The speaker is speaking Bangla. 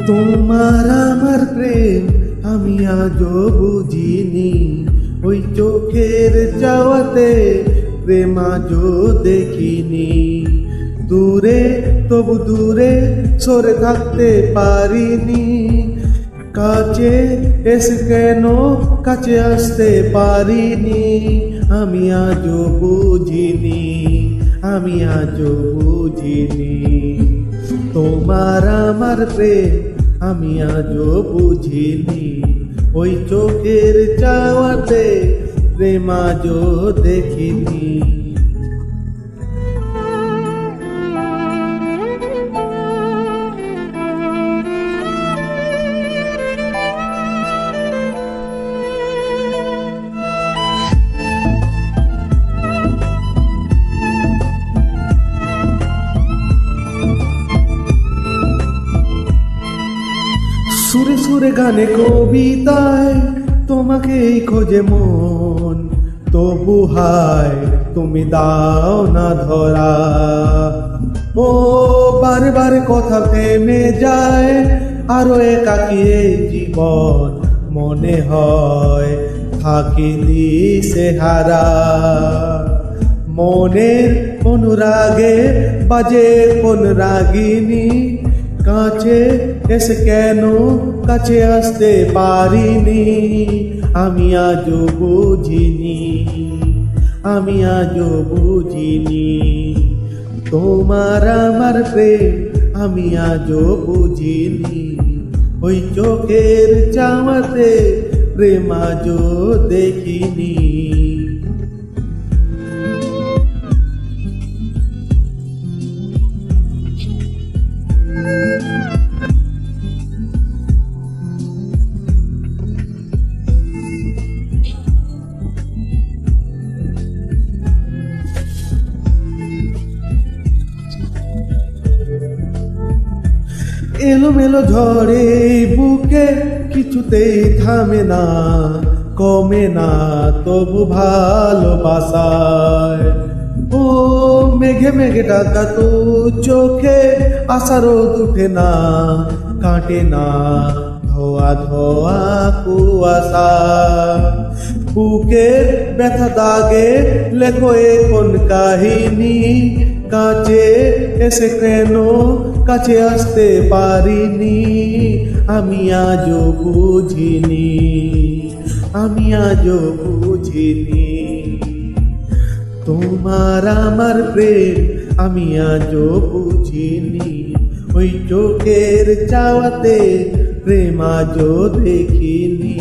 তোমার আমার প্রেম আমি আজও বুঝিনি, ওই চোখের চাওয়াতে প্রেম আজও দেখিনি। দূরে তবু দূরে সরে থাকতে পারিনি, কাছে এসে কেন কাছে আসতে পারিনি। আমি আজও বুঝিনি, আমি আজও বুঝিনি। তোমার আমার প্রেম আমি আজও বুঝিনি, ওই চোখের চাওয়াতে প্রেম আজও দেখিনি। সুরে সুরে গানে কবিতায় তোমাকেই খোঁজে মন, তবু হায় তুমি দাও না ধরা। ও বারে বারে কথা থেমে যায়, আরো একাকী এই জীবন মনে হয় থাকিনি সে হারা। মনের অনুরাগে বাজে কোন রাগিনী, কাছে এসে কেন কাছে আসতে পারিনি। আমি আজও বুঝিনি, আমি আজও বুঝিনি। তোমার আমার প্রেম আমি আজও বুঝিনি, ওই চোখের চাওয়াতে প্রেম আজও দেখিনি। এলোমেলো ঝড়ে বুকে কিছুতেই থামে না, কমে না তবু ভালোবাসায়। ও মেঘে মেঘে ঢাকা তো চোখে আশার রোদ উঠে না, কাটে না ধোয়া ধোয়া কুয়াশা। বুকের ব্যথা দাগে লেখো এ কোন কাহিনী, কাছে এসে কেন কাছে আসতে পারিনি। আমি আজও বুঝিনি, আমি আজও বুঝিনি। তোমার আমার প্রেম আমি আজও বুঝিনি, ওই চোখের চাওয়াতে প্রেম আজও দেখিনি।